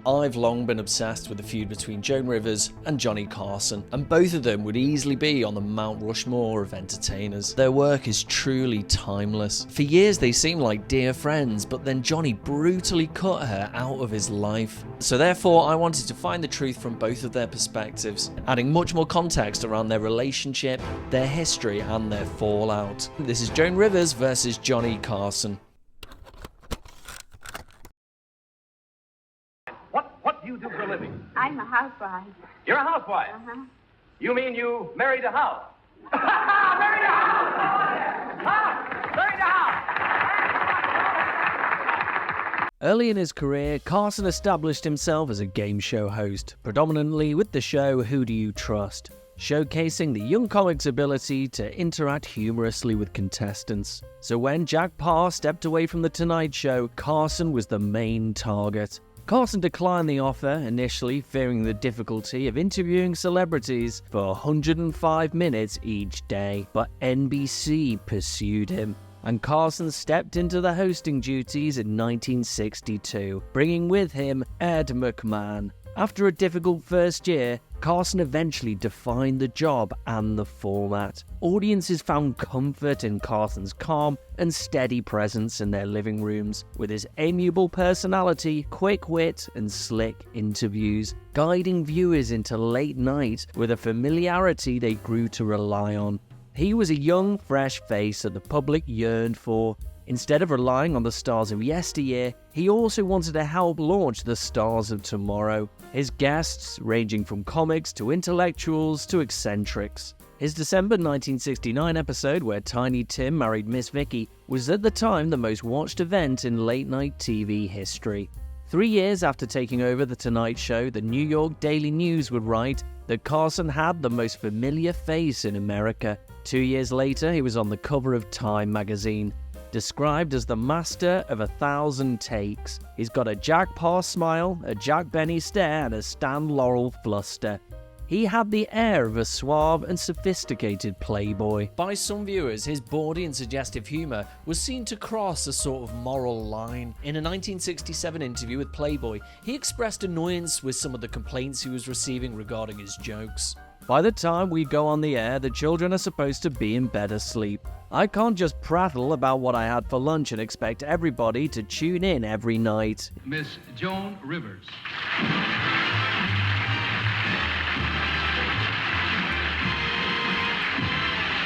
I've long been obsessed with the feud between Joan Rivers and Johnny Carson, and both of them would easily be on the Mount Rushmore of entertainers. Their work is truly timeless. For years they seemed like dear friends, but then Johnny brutally cut her out of his life. So therefore I wanted to find the truth from both of their perspectives, adding much more context around their relationship, their history and their fallout. This is Joan Rivers versus Johnny Carson. What do you do for a living? I'm a housewife. You're a housewife? Uh-huh. You mean you married a house? Married a house! Huh? Married a house! Early in his career, Carson established himself as a game show host, predominantly with the show Who Do You Trust?, showcasing the young comic's ability to interact humorously with contestants. So when Jack Parr stepped away from The Tonight Show, Carson was the main target. Carson declined the offer initially, fearing the difficulty of interviewing celebrities for 105 minutes each day, but NBC pursued him, and Carson stepped into the hosting duties in 1962, bringing with him Ed McMahon. After a difficult first year, Carson eventually defined the job and the format. Audiences found comfort in Carson's calm and steady presence in their living rooms, with his amiable personality, quick wit, and slick interviews, guiding viewers into late night with a familiarity they grew to rely on. He was a young, fresh face that the public yearned for. Instead of relying on the stars of yesteryear, he also wanted to help launch the stars of tomorrow. His guests, ranging from comics to intellectuals to eccentrics. His December 1969 episode where Tiny Tim married Miss Vicky was at the time the most watched event in late-night TV history. 3 years after taking over The Tonight Show, the New York Daily News would write that Carson had the most familiar face in America. 2 years later, he was on the cover of Time magazine. Described as the master of 1,000 takes. He's got a Jack Parr smile, a Jack Benny stare, and a Stan Laurel fluster. He had the air of a suave and sophisticated playboy. By some viewers, his bawdy and suggestive humour was seen to cross a sort of moral line. In a 1967 interview with Playboy, he expressed annoyance with some of the complaints he was receiving regarding his jokes. By the time we go on the air, the children are supposed to be in bed asleep. I can't just prattle about what I had for lunch and expect everybody to tune in every night. Miss Joan Rivers.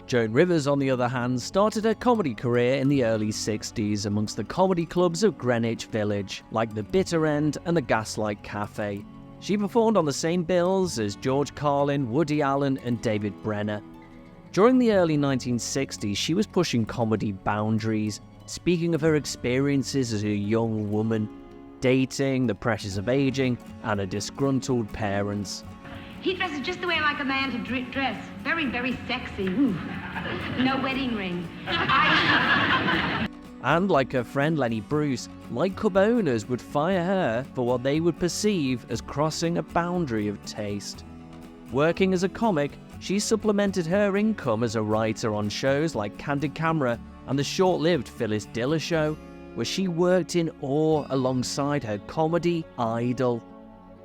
Joan Rivers, on the other hand, started her comedy career in the early 60s amongst the comedy clubs of Greenwich Village, like the Bitter End and the Gaslight Cafe. She performed on the same bills as George Carlin, Woody Allen, and David Brenner. During the early 1960s, she was pushing comedy boundaries, speaking of her experiences as a young woman, dating, the pressures of aging, and her disgruntled parents. He dresses just the way I like a man to dress. Very, very sexy. Ooh. No wedding ring. And like her friend Lenny Bruce, nightclub owners would fire her for what they would perceive as crossing a boundary of taste. Working as a comic, she supplemented her income as a writer on shows like Candid Camera and the short-lived Phyllis Diller Show, where she worked in awe alongside her comedy idol.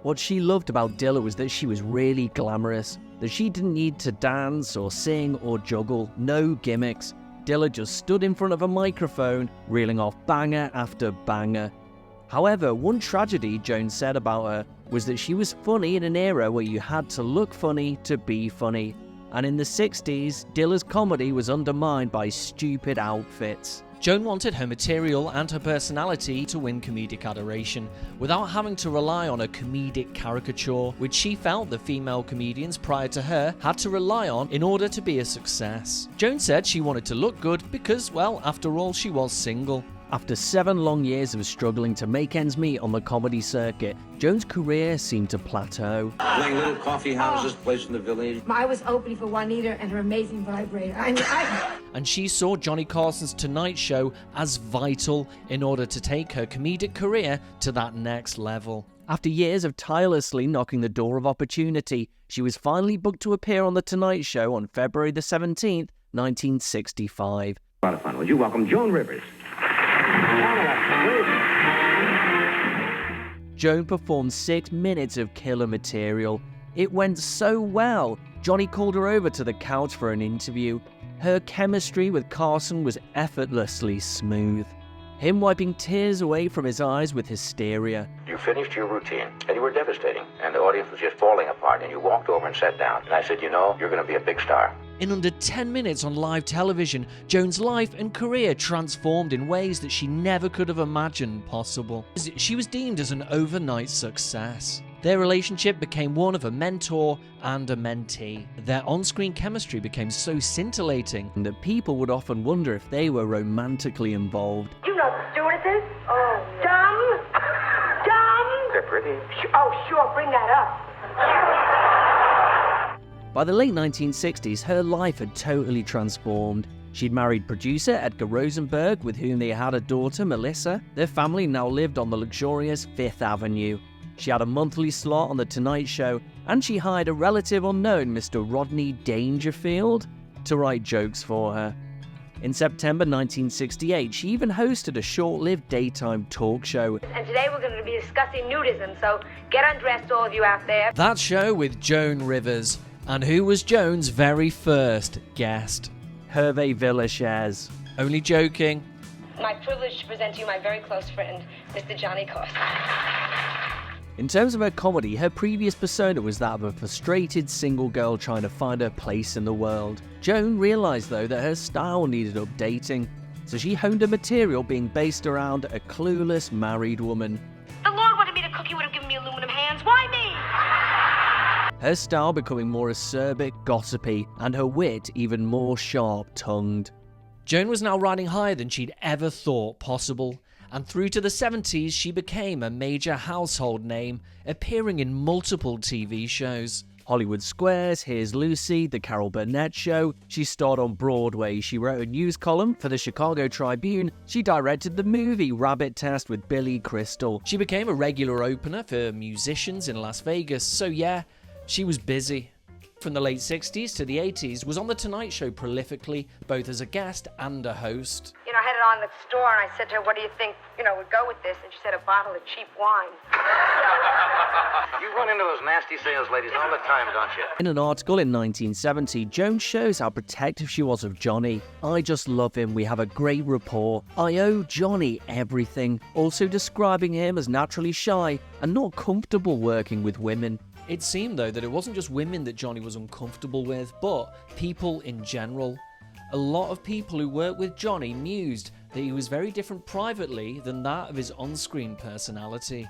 What she loved about Diller was that she was really glamorous, that she didn't need to dance or sing or juggle, no gimmicks. Diller just stood in front of a microphone, reeling off banger after banger. However, one tragedy Joan said about her was that she was funny in an era where you had to look funny to be funny. And in the 60s, Diller's comedy was undermined by stupid outfits. Joan wanted her material and her personality to win comedic adoration, without having to rely on a comedic caricature, which she felt the female comedians prior to her had to rely on in order to be a success. Joan said she wanted to look good because, well, after all, she was single. After 7 long years of struggling to make ends meet on the comedy circuit, Joan's career seemed to plateau. Playing little coffee houses, place in the village. I was opening for Juanita and her amazing vibrator. And she saw Johnny Carson's Tonight Show as vital in order to take her comedic career to that next level. After years of tirelessly knocking the door of opportunity, she was finally booked to appear on The Tonight Show on February the 17th, 1965. A lot of fun. Would you welcome Joan Rivers? Joan performed 6 minutes of killer material. It went so well, Johnny called her over to the couch for an interview. Her chemistry with Carson was effortlessly smooth, him wiping tears away from his eyes with hysteria. You finished your routine, and you were devastating, and the audience was just falling apart, and you walked over and sat down. And I said, you know, you're going to be a big star. In under 10 minutes on live television, Joan's life and career transformed in ways that she never could have imagined possible. She was deemed as an overnight success. Their relationship became one of a mentor and a mentee. Their on-screen chemistry became so scintillating that people would often wonder if they were romantically involved. You know the stewardesses? Oh, dumb? Dumb? They're pretty. Oh, sure, bring that up. By the late 1960s, her life had totally transformed. She'd married producer Edgar Rosenberg, with whom they had a daughter, Melissa. Their family now lived on the luxurious Fifth Avenue. She had a monthly slot on The Tonight Show, and she hired a relative unknown, Mr. Rodney Dangerfield, to write jokes for her. In September 1968, she even hosted a short-lived daytime talk show. And today we're going to be discussing nudism, so get undressed, all of you out there. That show with Joan Rivers. And who was Joan's very first guest? Hervé Villechaize. Only joking. My privilege to present to you my very close friend, Mr. Johnny Carson. In terms of her comedy, her previous persona was that of a frustrated single girl trying to find her place in the world. Joan realised, though, that her style needed updating, so she honed her material being based around a clueless married woman. The Lord wanted me to cook, he would have given me aluminum hands. Why me? Her style becoming more acerbic, gossipy, and her wit even more sharp-tongued. Joan was now riding higher than she'd ever thought possible, and through to the 70s she became a major household name, appearing in multiple TV shows. Hollywood Squares, Here's Lucy, The Carol Burnett Show. She starred on Broadway. She wrote a news column for the Chicago Tribune. She directed the movie Rabbit Test with Billy Crystal. She became a regular opener for musicians in Las Vegas, so yeah, she was busy. From the late 60s to the 80s, was on The Tonight Show prolifically, both as a guest and a host. You know, I had it on at the store, and I said to her, what do you think, would go with this? And she said, a bottle of cheap wine. You run into those nasty sales ladies all the time, don't you? In an article in 1970, Joan shows how protective she was of Johnny. I just love him, we have a great rapport. I owe Johnny everything. Also describing him as naturally shy and not comfortable working with women. It seemed, though, that it wasn't just women that Johnny was uncomfortable with, but people in general. A lot of people who worked with Johnny mused that he was very different privately than that of his on-screen personality.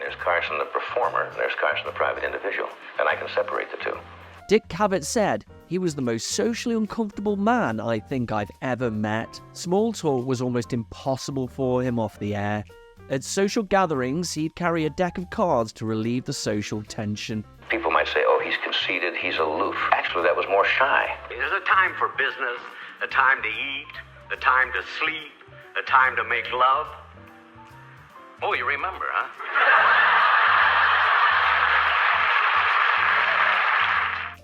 There's Carson the performer, and there's Carson the private individual, and I can separate the two. Dick Cavett said, he was the most socially uncomfortable man I think I've ever met. Small talk was almost impossible for him off the air. At social gatherings, he'd carry a deck of cards to relieve the social tension. People might say, oh, he's conceited, he's aloof. Actually, that was more shy. There's a time for business, a time to eat, a time to sleep, a time to make love. Oh, you remember, huh?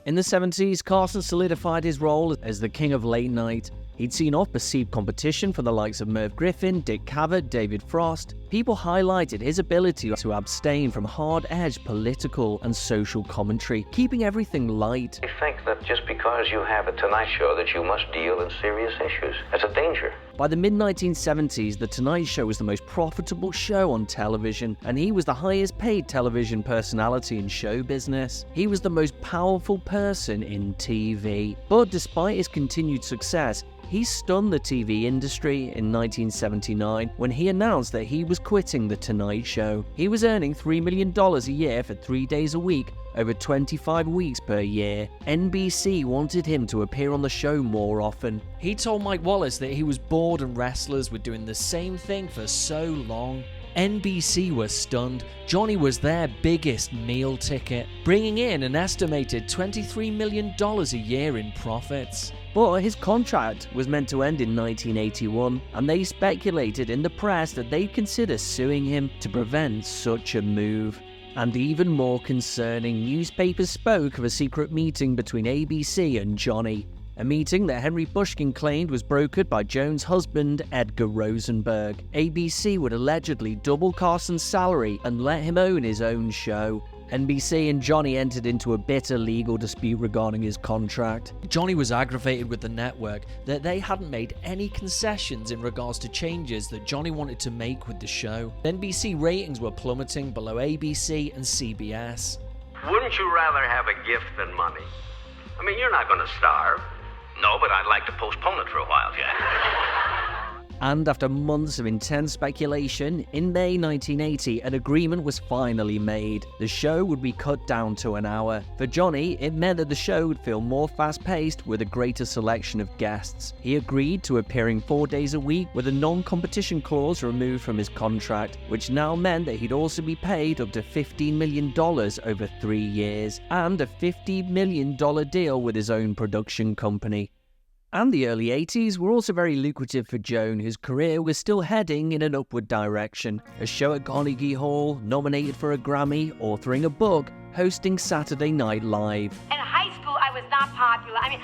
In the 70s, Carson solidified his role as the king of late night. He'd seen off perceived competition from the likes of Merv Griffin, Dick Cavett, David Frost. People highlighted his ability to abstain from hard-edged political and social commentary, keeping everything light. I think that just because you have a Tonight Show that you must deal in serious issues. That's a danger. By the mid-1970s, The Tonight Show was the most profitable show on television, and he was the highest-paid television personality in show business. He was the most powerful person in TV. But despite his continued success, he stunned the TV industry in 1979 when he announced that he was quitting The Tonight Show. He was earning $3 million a year for 3 days a week, over 25 weeks per year. NBC wanted him to appear on the show more often. He told Mike Wallace that he was bored and restless with doing the same thing for so long. NBC was stunned. Johnny was their biggest meal ticket, bringing in an estimated $23 million a year in profits. But his contract was meant to end in 1981, and they speculated in the press that they'd consider suing him to prevent such a move. And even more concerning, newspapers spoke of a secret meeting between ABC and Johnny. a meeting that Henry Bushkin claimed was brokered by Joan's husband, Edgar Rosenberg. ABC would allegedly double Carson's salary and let him own his own show. NBC and Johnny entered into a bitter legal dispute regarding his contract. Johnny was aggravated with the network that they hadn't made any concessions in regards to changes that Johnny wanted to make with the show. NBC ratings were plummeting below ABC and CBS. Wouldn't you rather have a gift than money? I mean, you're not going to starve. No, but I'd like to postpone it for a while, Jack. And after months of intense speculation, in May 1980, an agreement was finally made. The show would be cut down to an hour. For Johnny, it meant that the show would feel more fast-paced with a greater selection of guests. He agreed to appearing 4 days a week with a non-competition clause removed from his contract, which now meant that he'd also be paid up to $15 million over 3 years, and a $50 million deal with his own production company. And the early 80s were also very lucrative for Joan, whose career was still heading in an upward direction. A show at Carnegie Hall, nominated for a Grammy, authoring a book, hosting Saturday Night Live. In high school, I was not popular. I mean,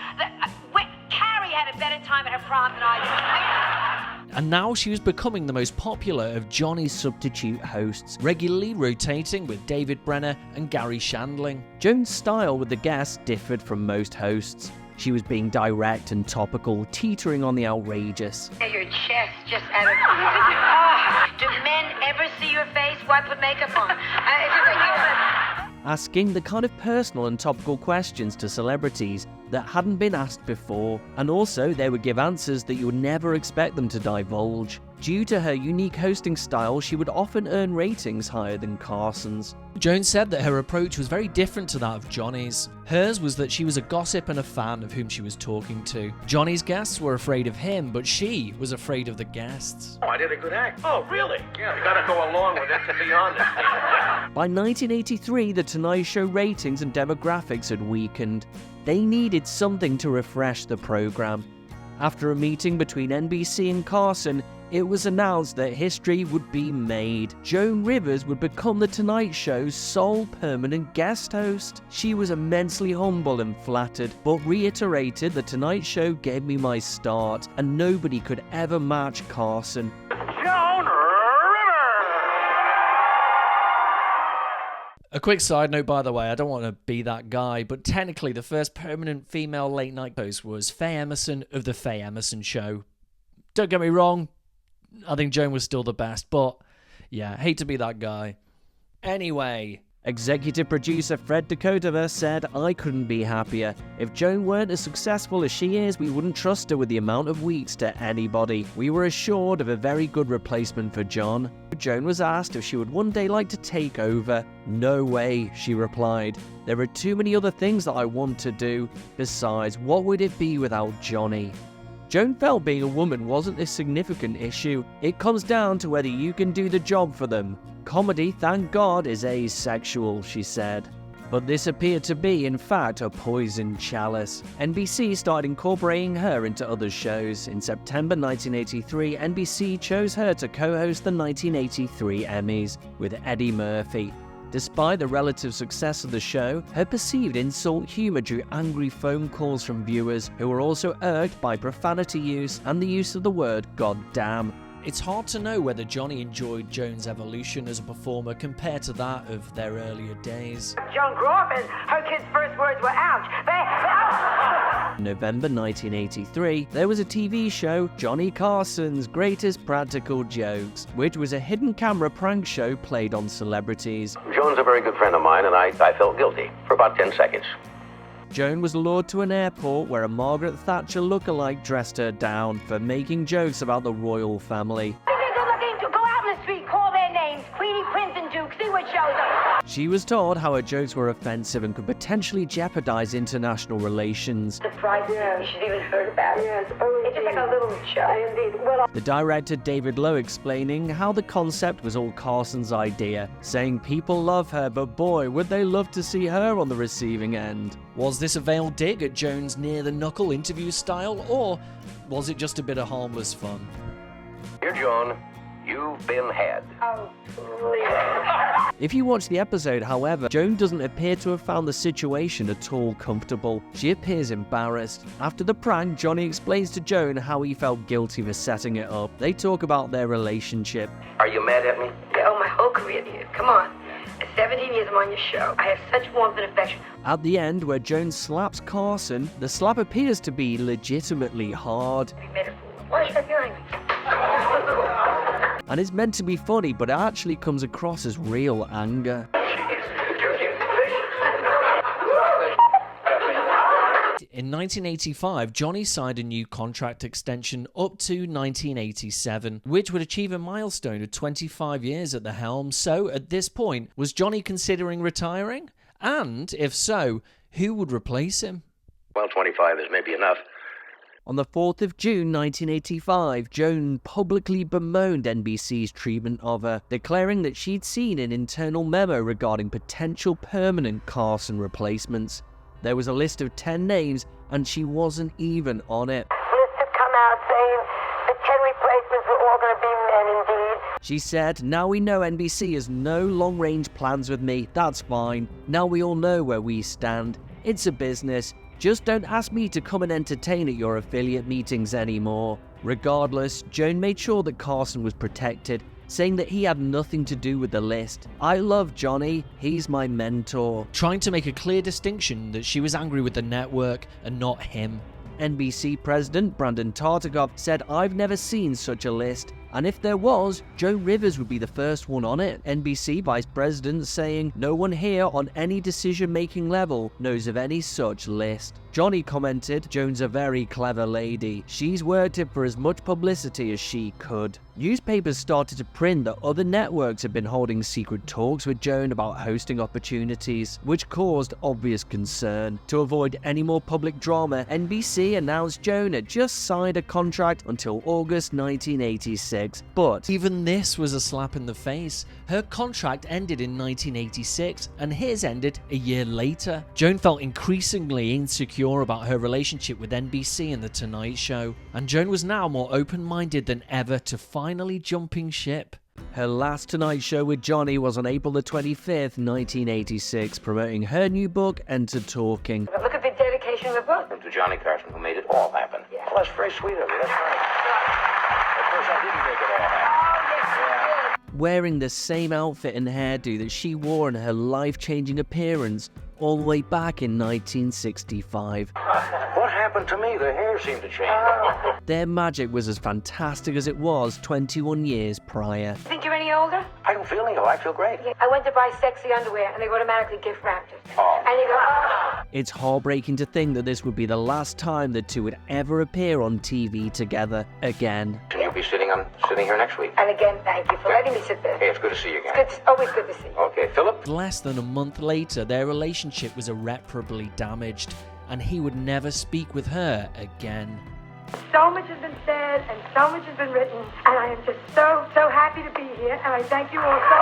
Carrie had a better time at her prom than I did. And now she was becoming the most popular of Johnny's substitute hosts, regularly rotating with David Brenner and Gary Shandling. Joan's style with the guests differed from most hosts. She was being direct and topical, teetering on the outrageous. Your chest just out of... Oh, do men ever see your face? Why put makeup on? It's just like asking the kind of personal and topical questions to celebrities that hadn't been asked before, and also they would give answers that you would never expect them to divulge. Due to her unique hosting style, she would often earn ratings higher than Carson's. Joan said that her approach was very different to that of Johnny's. Hers was that she was a gossip and a fan of whom she was talking to. Johnny's guests were afraid of him, but she was afraid of the guests. Oh, I did a good act. Oh, really? Yeah, you gotta go along with it to be honest. By 1983, The Tonight Show ratings and demographics had weakened. They needed something to refresh the program. After a meeting between NBC and Carson, it was announced that history would be made. Joan Rivers would become The Tonight Show's sole permanent guest host. She was immensely humble and flattered, but reiterated The Tonight Show gave me my start, and nobody could ever match Carson. Joan Rivers! A quick side note, by the way, I don't want to be that guy, but technically the first permanent female late night host was Faye Emerson of The Faye Emerson Show. Don't get me wrong, I think Joan was still the best, but yeah, hate to be that guy. Anyway, executive producer Fred Dakota said, "I couldn't be happier. If Joan weren't as successful as she is, we wouldn't trust her with the amount of weeks to anybody. We were assured of a very good replacement for John." Joan was asked if she would one day like to take over. "No way," she replied. "There are too many other things that I want to do. Besides, what would it be without Johnny?" Joan felt being a woman wasn't a significant issue. It comes down to whether you can do the job for them. "Comedy, thank God, is asexual," she said. But this appeared to be, in fact, a poisoned chalice. NBC started incorporating her into other shows. In September 1983, NBC chose her to co-host the 1983 Emmys with Eddie Murphy. Despite the relative success of the show, her perceived insult humor drew angry phone calls from viewers who were also irked by profanity use and the use of the word "goddamn." it's hard to know whether Johnny enjoyed Joan's evolution as a performer compared to that of their earlier days. Joan grew up and her kids' first words were ouch. In November 1983, there was a TV show, Johnny Carson's Greatest Practical Jokes, which was a hidden camera prank show played on celebrities. Joan's a very good friend of mine, and I felt guilty for about 10 seconds. Joan was lured to an airport where a Margaret Thatcher lookalike dressed her down for making jokes about the royal family. Go out in the street, call their names, Queenie, Prince, and Duke, see what shows up. She was told how her jokes were offensive and could potentially jeopardize international relations. Surprised you should even heard about it. Yes. Oh, it's just like a little show. Indeed. Well, the director David Lowe explaining how the concept was all Carson's idea, saying people love her, but boy, would they love to see her on the receiving end. Was this a veiled dig at Joan's near-the-knuckle interview style, or was it just a bit of harmless fun? Dear Joan, You've been had. Oh, please. If you watch the episode, however, Joan doesn't appear to have found the situation at all comfortable. She appears embarrassed. After the prank, Johnny explains to Joan how he felt guilty for setting it up. They talk about their relationship. Are you mad at me? I owe my whole career to you. Come on. At 17 years I'm on your show. I have such warmth and affection. At the end, where Joan slaps Carson, the slap appears to be legitimately hard. We made a fool. Why should I be angry? And it's meant to be funny, but it actually comes across as real anger. In 1985, Johnny signed a new contract extension up to 1987, which would achieve a milestone of 25 years at the helm. So, at this point, was Johnny considering retiring? And, if so, who would replace him? Well, 25 is maybe enough. On the 4th of June 1985, Joan publicly bemoaned NBC's treatment of her, declaring that she'd seen an internal memo regarding potential permanent Carson replacements. There was a list of 10 names, and she wasn't even on it. Lists have come out saying the 10 replacements were all going to be men indeed. She said, "Now we know NBC has no long-range plans with me, that's fine. Now we all know where we stand. It's a business. Just don't ask me to come and entertain at your affiliate meetings anymore." Regardless, Joan made sure that Carson was protected, saying that he had nothing to do with the list. "I love Johnny, he's my mentor." Trying to make a clear distinction that she was angry with the network and not him. NBC president Brandon Tartikoff said, "I've never seen such a list, and if there was, Joan Rivers would be the first one on it." NBC vice president saying, "No one here on any decision-making level knows of any such list." Johnny commented, "Joan's a very clever lady. She's worked it for as much publicity as she could." Newspapers started to print that other networks had been holding secret talks with Joan about hosting opportunities, which caused obvious concern. To avoid any more public drama, NBC announced Joan had just signed a contract until August 1986. But even this was a slap in the face. Her contract ended in 1986, and his ended a year later. Joan felt increasingly insecure about her relationship with NBC and The Tonight Show, and Joan was now more open-minded than ever to finally jumping ship. Her last Tonight Show with Johnny was on April the 25th, 1986, promoting her new book, Enter Talking. Look at the dedication of the book. To Johnny Carson, who made it all happen. Yeah. Well, that's very sweet of you. That's nice. Of course, I didn't make it all happen. Wearing the same outfit and hairdo that she wore in her life-changing appearance all the way back in 1965. What happened to me? The hair seemed to change. Their magic was as fantastic as it was 21 years prior. Think you're any older? I don't feel any old. I feel great. I went to buy sexy underwear and they automatically gift wrapped it. Oh. And you go, oh. It's heartbreaking to think that this would be the last time the two would ever appear on TV together again. And you'll be sitting here next week. And again, thank you for letting me sit there. Hey, it's good to see you again. Always good to see you. Okay, Philip? Less than a month later, their relationship was irreparably damaged, and he would never speak with her again. So much has been said and so much has been written, and I am just so happy to be here, and I thank you all so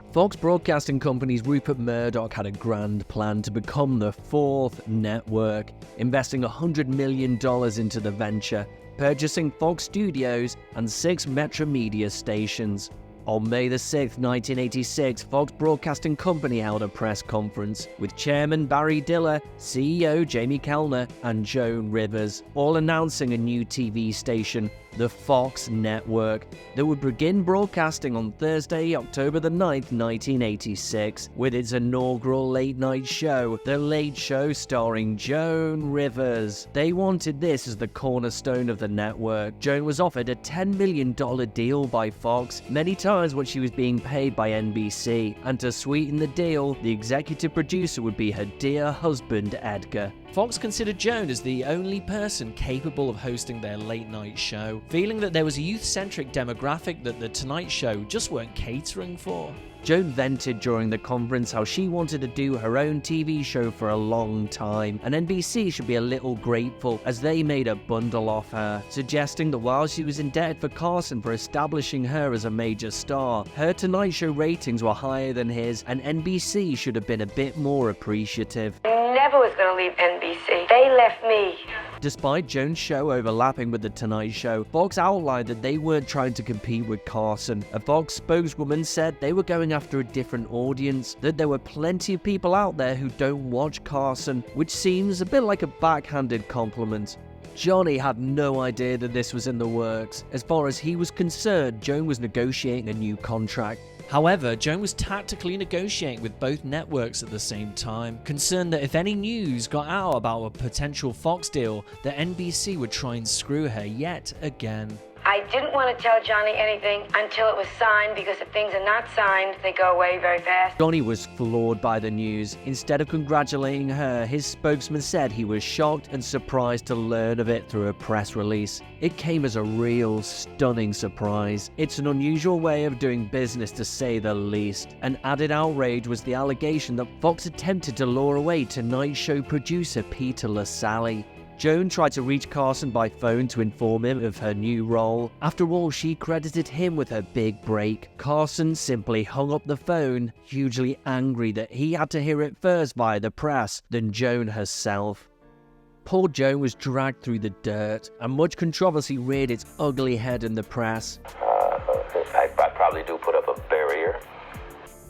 much. Fox Broadcasting Company's Rupert Murdoch had a grand plan to become the fourth network, investing $100 million into the venture, purchasing Fox Studios and 6 Metro Media stations. On May the 6th, 1986, Fox Broadcasting Company held a press conference with Chairman Barry Diller, CEO Jamie Kellner, and Joan Rivers, all announcing a new TV station, the Fox Network, that would begin broadcasting on Thursday, October the 9th, 1986, with its inaugural late-night show, The Late Show, starring Joan Rivers. They wanted this as the cornerstone of the network. Joan was offered a $10 million deal by Fox, many times what she was being paid by NBC, and to sweeten the deal, the executive producer would be her dear husband, Edgar. Fox considered Joan as the only person capable of hosting their late-night show, feeling that there was a youth-centric demographic that The Tonight Show just weren't catering for. Joan vented during the conference how she wanted to do her own TV show for a long time, and NBC should be a little grateful as they made a bundle off her, suggesting that while she was indebted for Carson for establishing her as a major star, her Tonight Show ratings were higher than his, and NBC should have been a bit more appreciative. Never was going to leave NBC. They left me. Despite Joan's show overlapping with The Tonight Show, Fox outlined that they weren't trying to compete with Carson. A Fox spokeswoman said they were going after a different audience, that there were plenty of people out there who don't watch Carson, which seems a bit like a backhanded compliment. Johnny had no idea that this was in the works. As far as he was concerned, Joan was negotiating a new contract. However, Joan was tactically negotiating with both networks at the same time, concerned that if any news got out about a potential Fox deal, that NBC would try and screw her yet again. I didn't want to tell Johnny anything until it was signed, because if things are not signed, they go away very fast. Johnny was floored by the news. Instead of congratulating her, his spokesman said he was shocked and surprised to learn of it through a press release. It came as a real, stunning surprise. It's an unusual way of doing business, to say the least. An added outrage was the allegation that Fox attempted to lure away Tonight Show producer Peter LaSalle. Joan tried to reach Carson by phone to inform him of her new role. After all, she credited him with her big break. Carson simply hung up the phone, hugely angry that he had to hear it first via the press than Joan herself. Poor Joan was dragged through the dirt, and much controversy reared its ugly head in the press. I probably do put up a barrier.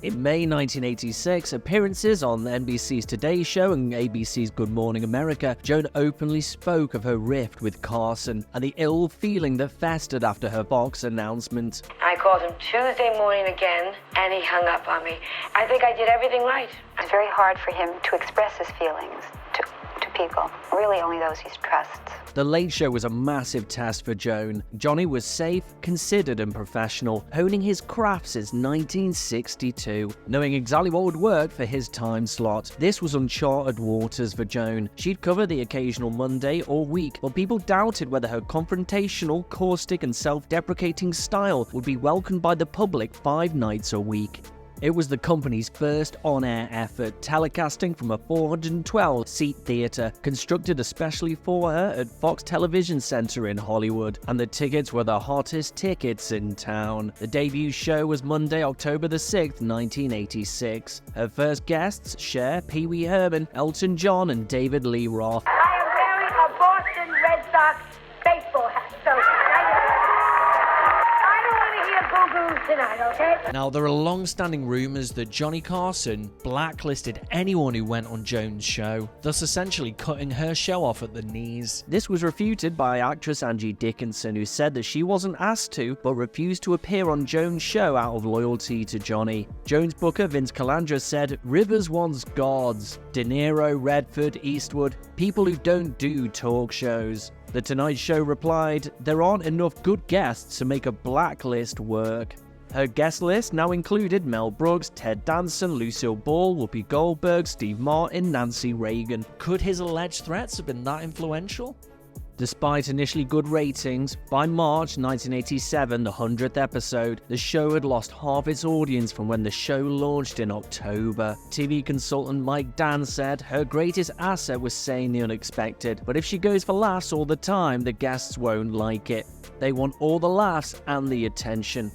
In May 1986, appearances on NBC's Today Show and ABC's Good Morning America, Joan openly spoke of her rift with Carson and the ill feeling that festered after her Fox announcement. I called him Tuesday morning again, and he hung up on me. I think I did everything right. It's very hard for him to express his feelings to people, really only those he trusts. The Late Show was a massive test for Joan. Johnny was safe, considered and professional, honing his craft since 1962, knowing exactly what would work for his time slot. This was uncharted waters for Joan. She'd cover the occasional Monday or week, but people doubted whether her confrontational, caustic and self-deprecating style would be welcomed by the public 5 nights a week. It was the company's first on-air effort, telecasting from a 412-seat theatre, constructed especially for her at Fox Television Center in Hollywood, and the tickets were the hottest tickets in town. The debut show was Monday, October the 6th, 1986. Her first guests: Cher, Pee Wee Herman, Elton John, and David Lee Roth. I am wearing a Boston Red Sox baseball hat, so I don't want to hear boo-boos tonight, okay? Now, there are long-standing rumours that Johnny Carson blacklisted anyone who went on Joan's show, thus essentially cutting her show off at the knees. This was refuted by actress Angie Dickinson, who said that she wasn't asked to, but refused to appear on Joan's show out of loyalty to Johnny. Joan's booker, Vince Calandra, said, "Rivers wants gods, De Niro, Redford, Eastwood, people who don't do talk shows." The Tonight Show replied, "There aren't enough good guests to make a blacklist work." Her guest list now included Mel Brooks, Ted Danson, Lucille Ball, Whoopi Goldberg, Steve Martin, Nancy Reagan. Could his alleged threats have been that influential? Despite initially good ratings, by March 1987, the 100th episode, the show had lost half its audience from when the show launched in October. TV consultant Mike Dan said her greatest asset was saying the unexpected, but if she goes for laughs all the time, the guests won't like it. They want all the laughs and the attention.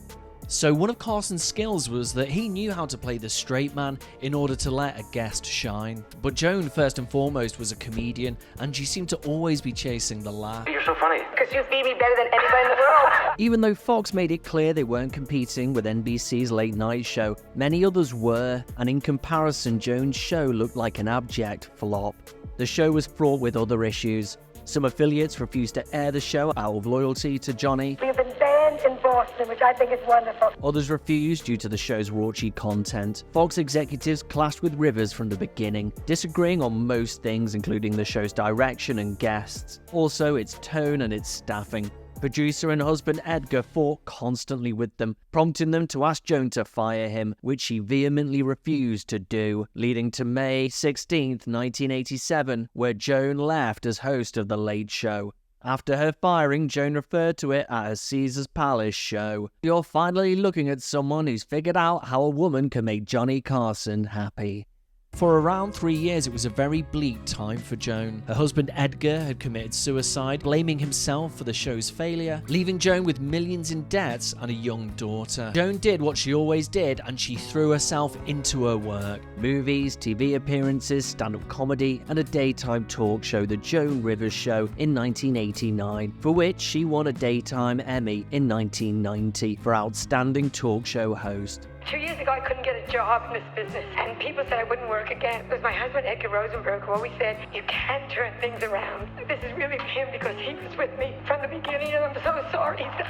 So one of Carson's skills was that he knew how to play the straight man in order to let a guest shine. But Joan, first and foremost, was a comedian, and she seemed to always be chasing the laugh. You're so funny. Because you feed me better than anybody in the world. Even though Fox made it clear they weren't competing with NBC's late night show, many others were, and in comparison, Joan's show looked like an abject flop. The show was fraught with other issues. Some affiliates refused to air the show out of loyalty to Johnny. We have been banned in Boston, which I think is wonderful. Others refused due to the show's raunchy content. Fox executives clashed with Rivers from the beginning, disagreeing on most things, including the show's direction and guests, also its tone and its staffing. Producer and husband Edgar fought constantly with them, prompting them to ask Joan to fire him, which she vehemently refused to do, leading to May 16, 1987, where Joan left as host of The Late Show. After her firing, Joan referred to it as a Caesar's Palace show. "You're finally looking at someone who's figured out how a woman can make Johnny Carson happy." For around 3 years, it was a very bleak time for Joan. Her husband Edgar had committed suicide, blaming himself for the show's failure, leaving Joan with millions in debts and a young daughter. Joan did what she always did, and she threw herself into her work. Movies, TV appearances, stand-up comedy, and a daytime talk show, The Joan Rivers Show, in 1989, for which she won a Daytime Emmy in 1990 for Outstanding Talk Show Host. 2 years ago, I couldn't get a job in this business, and people said I wouldn't work again. It was my husband, Edgar Rosenberg, who always said, you can turn things around. This is really him because he was with me from the beginning, and I'm so sorry that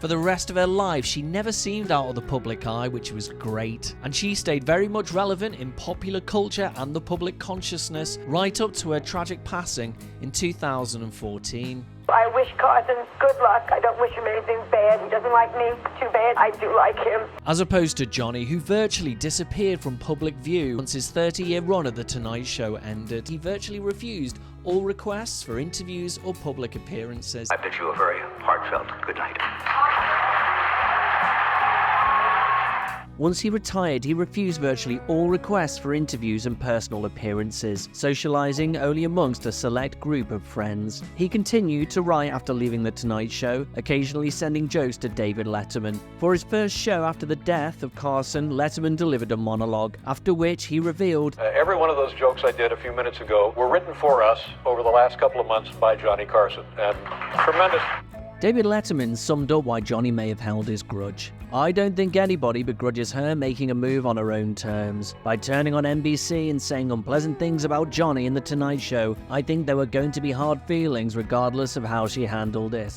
For the rest of her life, she never seemed out of the public eye, which was great. And she stayed very much relevant in popular culture and the public consciousness, right up to her tragic passing in 2014. I wish Carson good luck. I don't wish him anything bad. He doesn't like me. Too bad. I do like him. As opposed to Johnny, who virtually disappeared from public view once his 30-year run at The Tonight Show ended. He virtually refused all requests for interviews or public appearances. I bid you a very heartfelt good night. Once he retired, he refused virtually all requests for interviews and personal appearances, socializing only amongst a select group of friends. He continued to write after leaving The Tonight Show, occasionally sending jokes to David Letterman. For his first show after the death of Carson, Letterman delivered a monologue, after which he revealed, every one of those jokes I did a few minutes ago were written for us over the last couple of months by Johnny Carson, and tremendous. David Letterman summed up why Johnny may have held his grudge. I don't think anybody begrudges her making a move on her own terms. By turning on NBC and saying unpleasant things about Johnny in The Tonight Show, I think there were going to be hard feelings regardless of how she handled it.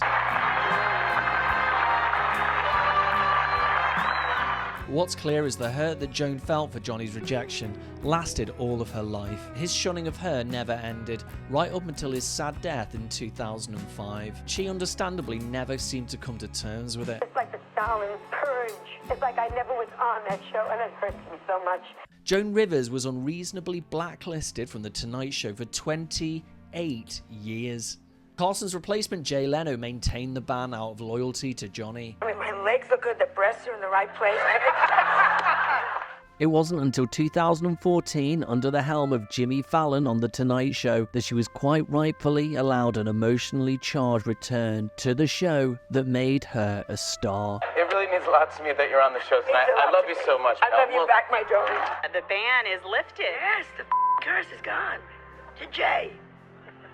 What's clear is the hurt that Joan felt for Johnny's rejection lasted all of her life. His shunning of her never ended, right up until his sad death in 2005. She understandably never seemed to come to terms with it. It's like the Stalin purge. It's like I never was on that show, and it hurts me so much. Joan Rivers was unreasonably blacklisted from The Tonight Show for 28 years. Carson's replacement, Jay Leno, maintained the ban out of loyalty to Johnny. I mean, my legs look good, the breasts are in the right place. It wasn't until 2014, under the helm of Jimmy Fallon on The Tonight Show, that she was quite rightfully allowed an emotionally charged return to the show that made her a star. It really means a lot to me that you're on the show tonight. I love you so much. I love you back, my darling. The ban is lifted. Yes, the curse is gone. To Jay.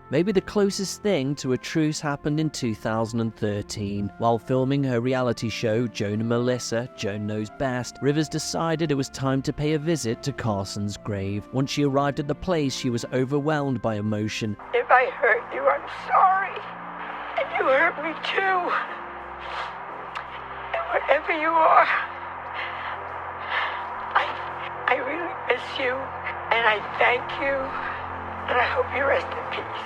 Maybe the closest thing to a truce happened in 2013. While filming her reality show, Joan and Melissa, Joan Knows Best, Rivers decided it was time to pay a visit to Carson's grave. Once she arrived at the place, she was overwhelmed by emotion. If I hurt you, I'm sorry. And you hurt me too. And wherever you are, I really miss you. And I thank you. And I hope you rest in peace.